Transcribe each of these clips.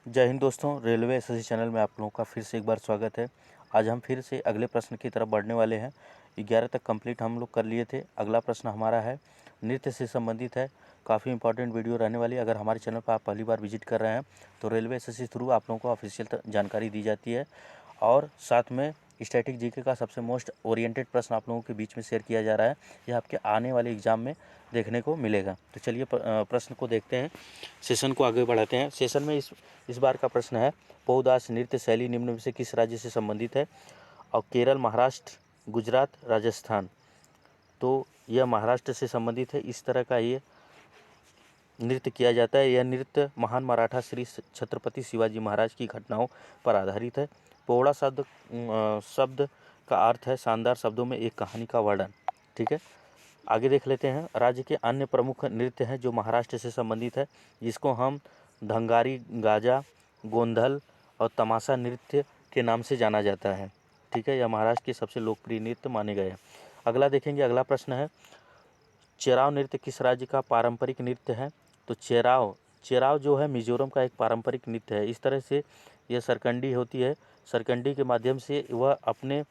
जय हिंद दोस्तों, railway SSC channel में आप लोगों का फिर से एक बार स्वागत है। आज हम फिर से अगले प्रश्न की तरफ बढ़ने वाले हैं। 11 तक कंप्लीट हम लोग कर लिए थे। अगला प्रश्न हमारा है, नृत्य से संबंधित है। काफ़ी इंपॉर्टेंट वीडियो रहने वाली है। अगर हमारे चैनल पर आप पहली बार विजिट कर रहे हैं तो रेलवे एसएससी थ्रू आप लोगों को ऑफिशियल जानकारी दी जाती है और साथ में स्टैटिक जीके का सबसे मोस्ट ओरिएंटेड प्रश्न आप लोगों के बीच में शेयर किया जा रहा है। यह आपके आने वाले एग्जाम में देखने को मिलेगा। तो चलिए प्रश्न को देखते हैं, सेशन को आगे बढ़ाते हैं। सेशन में इस बार का प्रश्न है, पौदास नृत्य शैली निम्न में से किस राज्य से संबंधित है? और केरल, महाराष्ट्र, गुजरात, राजस्थान। तो यह महाराष्ट्र से संबंधित है। इस तरह का ये नृत्य किया जाता है। यह नृत्य महान मराठा श्री छत्रपति शिवाजी महाराज की घटनाओं पर आधारित है। पौड़ा शब्द का अर्थ है शानदार शब्दों में एक कहानी का वर्णन। ठीक है, आगे देख लेते हैं। राज्य के अन्य प्रमुख नृत्य हैं जो महाराष्ट्र से संबंधित है, जिसको हम धंगारी, गाजा, गोंधल और तमाशा नृत्य के नाम से जाना जाता है। ठीक है, यह महाराष्ट्र के सबसे लोकप्रिय नृत्य माने गए हैं। अगला देखेंगे, अगला प्रश्न है, चेराव नृत्य किस राज्य का पारंपरिक नृत्य है? तो चेराव जो है मिजोरम का एक पारंपरिक नृत्य है। इस तरह से यह सरकंडी होती है। सरकंडी के माध्यम से वह अपने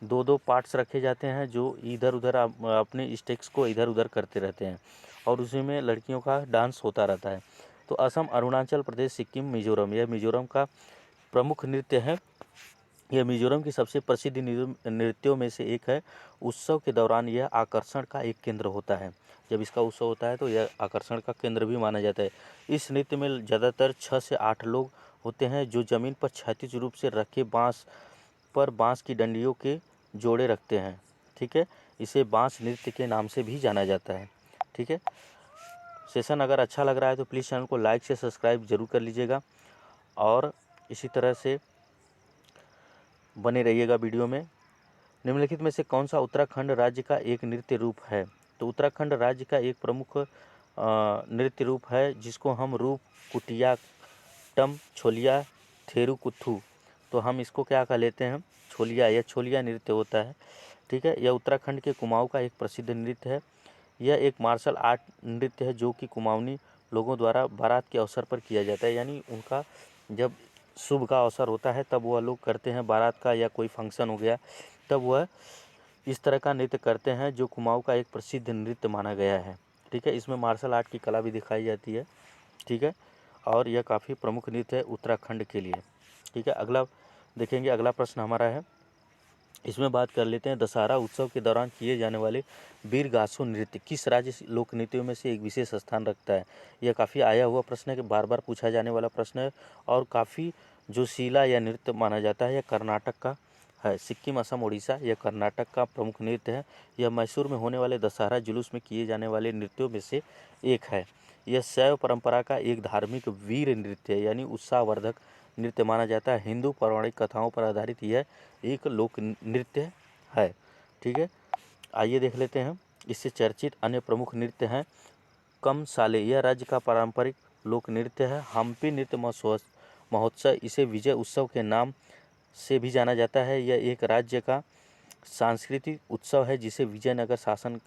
दो दो पार्ट्स रखे जाते हैं जो इधर उधर अपने स्टेप्स को इधर उधर करते रहते हैं और उसी में लड़कियों का डांस होता रहता है। तो असम, अरुणाचल प्रदेश, सिक्किम, मिजोरम, यह मिजोरम का प्रमुख नृत्य है। यह मिजोरम की सबसे प्रसिद्ध नृत्यों में से एक है। उत्सव के दौरान यह आकर्षण का एक केंद्र होता है। जब इसका उत्सव होता है तो यह आकर्षण का केंद्र भी माना जाता है। इस नृत्य में ज़्यादातर 6 से 8 लोग होते हैं जो ज़मीन पर क्षैतिज रूप से रखे बांस की डंडियों के जोड़े रखते हैं। ठीक है, इसे बांस नृत्य के नाम से भी जाना जाता है। ठीक है, सेशन अगर अच्छा लग रहा है तो प्लीज़ चैनल को लाइक से सब्सक्राइब जरूर कर लीजिएगा और इसी तरह से बने रहिएगा वीडियो में। निम्नलिखित में से कौन सा उत्तराखंड राज्य का एक नृत्य रूप है? तो उत्तराखंड राज्य का एक प्रमुख नृत्य रूप है जिसको हम रूप कुटियाट्टम, छोलिया, थेरुकुथु, तो हम इसको क्या कह लेते हैं, छोलिया। यह छोलिया नृत्य होता है। ठीक है, यह उत्तराखंड के कुमाऊं का एक प्रसिद्ध नृत्य है। यह एक मार्शल आर्ट नृत्य है जो कि कुमाऊनी लोगों द्वारा बारात के अवसर पर किया जाता है। यानी उनका जब शुभ का अवसर होता है तब वह लोग करते हैं, बारात का या कोई फंक्शन हो गया तब वह इस तरह का नृत्य करते हैं जो कुमाऊं का एक प्रसिद्ध नृत्य माना गया है। ठीक है, इसमें मार्शल आर्ट की कला भी दिखाई जाती है। ठीक है, और यह काफ़ी प्रमुख नृत्य है उत्तराखंड के लिए। ठीक है, अगला देखेंगे, अगला प्रश्न हमारा है, इसमें बात कर लेते हैं, दशहरा उत्सव के दौरान किए जाने वाले वीरगासो नृत्य किस राज्य लोक नृत्यों में से एक विशेष स्थान रखता है? यह काफ़ी आया हुआ प्रश्न है कि बार बार पूछा जाने वाला प्रश्न है और काफ़ी जोशीला यह नृत्य माना जाता है। यह कर्नाटक का है। सिक्किम, असम, उड़ीसा, यह कर्नाटक का प्रमुख नृत्य है। यह मैसूर में होने वाले दशहरा जुलूस में किए जाने वाले नृत्यों में से एक है। यह शैव परंपरा का एक धार्मिक वीर नृत्य है, यानी उत्साहवर्धक नृत्य माना जाता है। हिंदू पौराणिक कथाओं पर आधारित यह एक लोक नृत्य है। ठीक है, आइए देख लेते हैं, इससे चर्चित अन्य प्रमुख नृत्य हैं। कमसाले, यह राज्य का पारंपरिक लोक नृत्य है। हम्पी नृत्य महोत्सव, इसे विजय उत्सव के नाम से भी जाना जाता है। यह एक राज्य का सांस्कृतिक उत्सव है जिसे विजयनगर शासन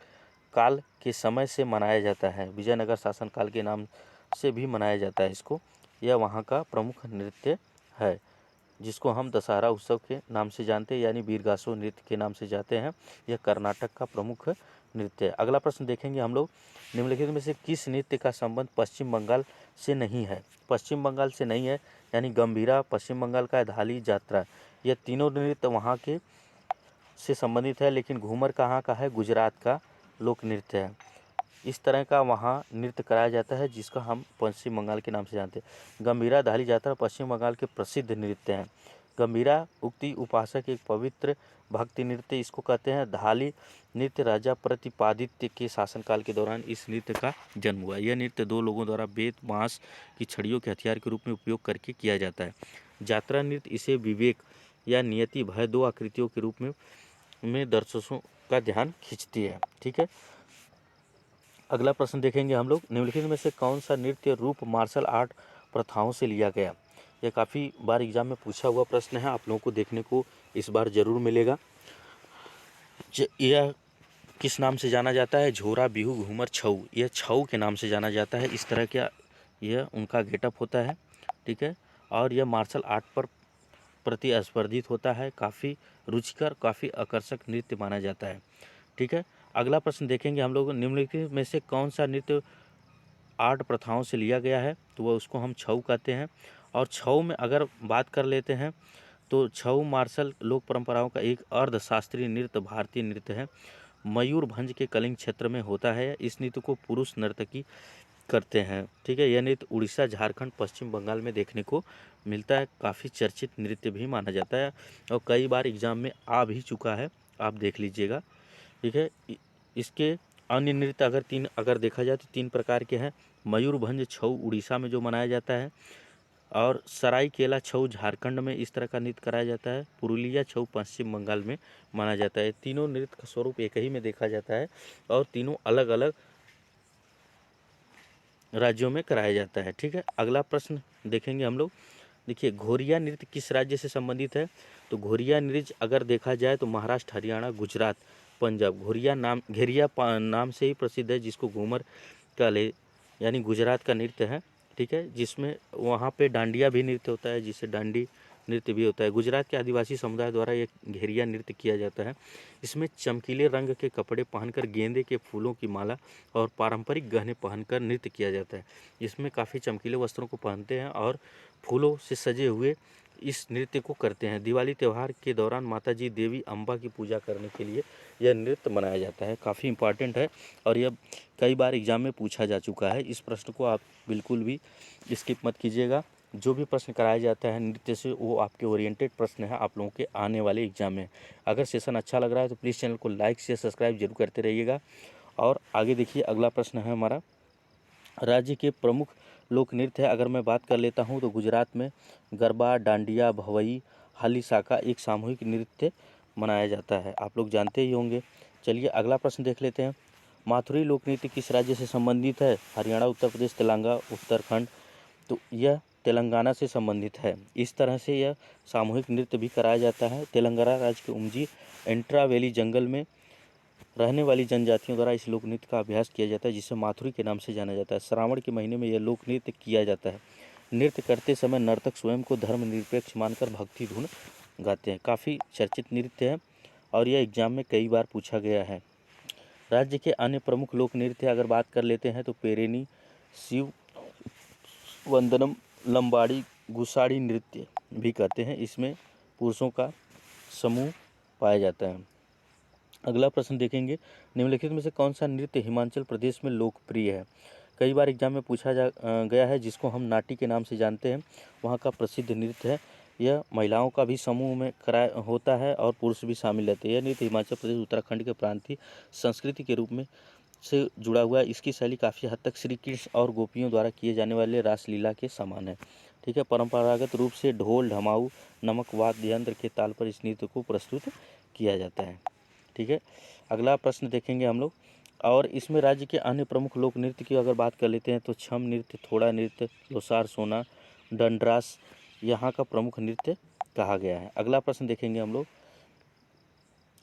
काल के समय से मनाया जाता है। विजयनगर शासन काल के नाम से भी मनाया जाता है इसको। यह वहाँ का प्रमुख नृत्य है जिसको हम दशहरा उत्सव के नाम से जानते हैं, यानी वीरगासो नृत्य के नाम से जानते हैं। यह कर्नाटक का प्रमुख नृत्य है। अगला प्रश्न देखेंगे हम लोग, निम्नलिखित में से किस नृत्य का संबंध पश्चिम बंगाल से नहीं है? पश्चिम बंगाल से नहीं है, यानी गंभीरा पश्चिम बंगाल का है, धाली, जात्रा, यह तीनों नृत्य वहाँ के से संबंधित है। लेकिन घूमर कहाँ का है? गुजरात का लोक नृत्य है। इस तरह का वहाँ नृत्य कराया जाता है जिसका हम पश्चिम बंगाल के नाम से जानते हैं। गंभीरा, धाली, जात्रा पश्चिम बंगाल के प्रसिद्ध नृत्य हैं। गंभीरा उक्ति उपासक एक पवित्र भक्ति नृत्य इसको कहते हैं। धाली नृत्य राजा प्रतिपादित्य के शासनकाल के दौरान इस नृत्य का जन्म हुआ। यह नृत्य दो लोगों द्वारा बेत बांस की छड़ियों के हथियार के रूप में उपयोग करके किया जाता है। जात्रा नृत्य इसे विवेक या नियति, भय, दो आकृतियों के रूप में दर्शकों का ध्यान खींचती है। ठीक है, अगला प्रश्न देखेंगे हम लोग, निम्नलिखित में से कौन सा नृत्य रूप मार्शल आर्ट प्रथाओं से लिया गया? यह काफ़ी बार एग्जाम में पूछा हुआ प्रश्न है, आप लोगों को देखने को इस बार जरूर मिलेगा। यह किस नाम से जाना जाता है? झोरा, बिहू, घूमर, छऊ, यह छऊ के नाम से जाना जाता है। इस तरह का यह उनका गेटअप होता है। ठीक है, और यह मार्शल आर्ट पर प्रतिस्पर्धित होता है। काफ़ी रुचिकर, काफ़ी आकर्षक नृत्य माना जाता है। ठीक है, अगला प्रश्न देखेंगे हम लोग, निम्नलिखित में से कौन सा नृत्य आर्ट प्रथाओं से लिया गया है, तो वह उसको हम छऊ कहते हैं। और छऊ में अगर बात कर लेते हैं तो छऊ मार्शल लोक परंपराओं का एक अर्धशास्त्रीय नृत्य भारतीय नृत्य है। मयूरभंज के कलिंग क्षेत्र में होता है। इस नृत्य को पुरुष नर्तकी करते हैं। ठीक है, यह नृत्य उड़ीसा, झारखंड, पश्चिम बंगाल में देखने को मिलता है। काफ़ी चर्चित नृत्य भी माना जाता है और कई बार एग्जाम में आ भी चुका है, आप देख लीजिएगा। ठीक है, इसके अन्य नृत्य अगर देखा जाए तो 3 प्रकार के हैं। मयूरभंज छऊ उड़ीसा में जो मनाया जाता है, और सरायकेला छऊ झारखंड में इस तरह का नृत्य कराया जाता है। पुरुलिया छऊ पश्चिम बंगाल में माना जाता है। तीनों नृत्य का स्वरूप एक ही में देखा जाता है और तीनों अलग अलग राज्यों में कराया जाता है। ठीक है, अगला प्रश्न देखेंगे हम लोग। देखिए, घोरिया नृत्य किस राज्य से संबंधित है, तो घोरिया नृत्य अगर देखा जाए तो महाराष्ट्र, हरियाणा, गुजरात, पंजाब। घेरिया नाम से ही प्रसिद्ध है, जिसको घूमर का ले यानी गुजरात का नृत्य है। ठीक है, जिसमें वहाँ पे डांडिया भी नृत्य होता है, जिसे डांडी नृत्य भी होता है। गुजरात के आदिवासी समुदाय द्वारा ये घेरिया नृत्य किया जाता है। इसमें चमकीले रंग के कपड़े पहनकर गेंदे के फूलों की माला और पारंपरिक गहने पहनकर नृत्य किया जाता है। इसमें काफ़ी चमकीले वस्त्रों को पहनते हैं और फूलों से सजे हुए इस नृत्य को करते हैं। दिवाली त्यौहार के दौरान माता जी देवी अम्बा की पूजा करने के लिए यह नृत्य मनाया जाता है। काफ़ी इंपॉर्टेंट है और यह कई बार एग्जाम में पूछा जा चुका है। इस प्रश्न को आप बिल्कुल भी स्किप मत कीजिएगा। जो भी प्रश्न कराया जाता है नृत्य से, वो आपके ओरिएंटेड प्रश्न है आप लोगों के आने वाले एग्जाम में। अगर सेशन अच्छा लग रहा है तो प्लीज़ चैनल को लाइक शेयर सब्सक्राइब जरूर करते रहिएगा। और आगे देखिए, अगला प्रश्न है हमारा, राज्य के प्रमुख लोक नृत्य है। अगर मैं बात कर लेता हूँ तो गुजरात में गरबा, डांडिया, भवई, हाली साका एक सामूहिक नृत्य मनाया जाता है, आप लोग जानते ही होंगे। चलिए अगला प्रश्न देख लेते हैं। माथुरी लोक नृत्य किस राज्य से संबंधित है, हरियाणा, उत्तर प्रदेश, तेलंगाना, उत्तराखंड, तो यह तेलंगाना से संबंधित है। इस तरह से यह सामूहिक नृत्य भी कराया जाता है। तेलंगाना राज्य के उमजी एंट्रा वैली जंगल में रहने वाली जनजातियों द्वारा इस लोक नृत्य का अभ्यास किया जाता है, जिसे माथुरी के नाम से जाना जाता है। श्रावण के महीने में यह लोक नृत्य किया जाता है। नृत्य करते समय नर्तक स्वयं को धर्मनिरपेक्ष मानकर भक्ति धुन गाते हैं। काफ़ी चर्चित नृत्य है और यह एग्जाम में कई बार पूछा गया है। राज्य के अन्य प्रमुख लोक नृत्य अगर बात कर लेते हैं तो पेरेनी, शिव वंदनम, लंबाड़ी, गुसाड़ी नृत्य भी कहते हैं। इसमें पुरुषों का समूह पाया जाता है। अगला प्रश्न देखेंगे, निम्नलिखित में से कौन सा नृत्य हिमाचल प्रदेश में लोकप्रिय है। कई बार एग्जाम में पूछा गया है, जिसको हम नाटी के नाम से जानते हैं। वहाँ का प्रसिद्ध नृत्य है। यह महिलाओं का भी समूह में होता है और पुरुष भी शामिल रहते हैं। यह नृत्य हिमाचल प्रदेश, उत्तराखंड के प्रांतीय संस्कृति के रूप में से जुड़ा हुआ है। इसकी शैली काफ़ी हद तक श्री कृष्ण और गोपियों द्वारा किए जाने वाले रासलीला के समान है। ठीक है, परंपरागत रूप से ढोल, ढमाऊ, नमक वाद्य यंत्र के ताल पर इस नृत्य को प्रस्तुत किया जाता है। ठीक है, अगला प्रश्न देखेंगे हम लोग। और इसमें राज्य के अन्य प्रमुख लोक नृत्य की अगर बात कर लेते हैं तो छम नृत्य, थोड़ा नृत्य, लोसार, सोना, डंडरास यहाँ का प्रमुख नृत्य कहा गया है। अगला प्रश्न देखेंगे हम लोग,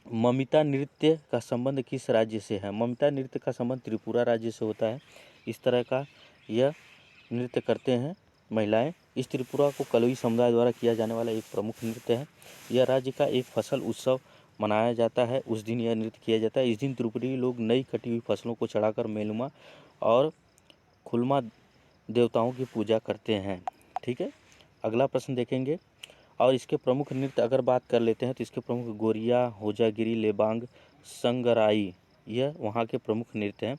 ममिता नृत्य का संबंध किस राज्य से है। ममिता नृत्य का संबंध त्रिपुरा राज्य से होता है। इस तरह का यह नृत्य करते हैं महिलाएं। इस त्रिपुरा को कलोई समुदाय द्वारा किया जाने वाला एक प्रमुख नृत्य है। यह राज्य का एक फसल उत्सव मनाया जाता है, उस दिन यह नृत्य किया जाता है। इस दिन त्रिपुरी लोग नई कटी हुई फसलों को चढ़ाकर मेलुमा और खुलमा देवताओं की पूजा करते हैं। ठीक है, अगला प्रश्न देखेंगे। और इसके प्रमुख नृत्य अगर बात कर लेते हैं तो इसके प्रमुख गोरिया, होजागिरी, लेबांग, संगराई, यह वहाँ के प्रमुख नृत्य हैं।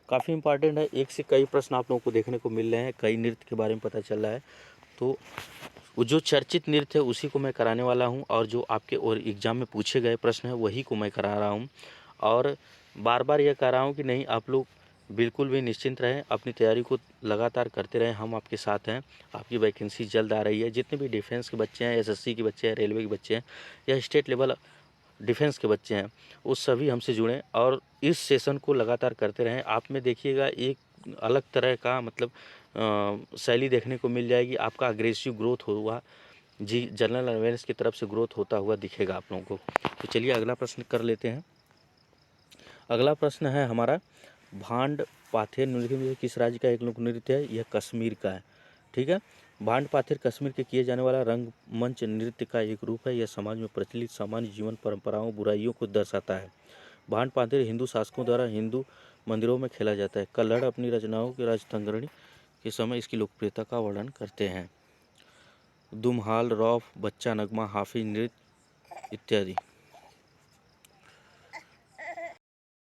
काफ़ी इंपॉर्टेंट है, एक से कई प्रश्न आप लोगों को देखने को मिल रहे हैं, कई नृत्य के बारे में पता चल रहा है। तो जो चर्चित नृत्य है उसी को मैं कराने वाला हूं, और जो आपके और एग्जाम में पूछे गए प्रश्न है वही को मैं करा रहा हूं। और बार बार यह कह रहा हूं कि नहीं, आप लोग बिल्कुल भी निश्चिंत रहें, अपनी तैयारी को लगातार करते रहें। हम आपके साथ हैं, आपकी वैकेंसी जल्द आ रही है। जितने भी डिफेंस के बच्चे हैं, एसएससी के बच्चे हैं, रेलवे के बच्चे हैं या स्टेट लेवल डिफेंस के बच्चे हैं, वो सभी हमसे जुड़ें और इस सेशन को लगातार करते रहें। आप में देखिएगा एक अलग तरह का मतलब शैली देखने को मिल जाएगी। आपका अग्रेसिव ग्रोथ हुआ जी, जनरल अवेयरनेस की तरफ से ग्रोथ होता हुआ दिखेगा आप लोगों को। तो चलिए अगला प्रश्न कर लेते हैं। अगला प्रश्न है हमारा, भांड पाथेर निम्नलिखित में किस राज्य का एक लोक नृत्य है। यह कश्मीर का है। ठीक ठीक है। भांड पाथिर कश्मीर के किए जाने वाला रंगमंच नृत्य का एक रूप है। यह समाज में प्रचलित सामान्य जीवन परंपराओं बुराइयों को दर्शाता है। भांड पाथिर हिंदू शासकों द्वारा हिंदू मंदिरों में खेला जाता है। कल्हड़ अपनी रचनाओं के राजतंगड़ी के समय इसकी लोकप्रियता का वर्णन करते हैं। दुमहाल, रौफ, बच्चा नगमा, हाफिज नृत्य इत्यादि।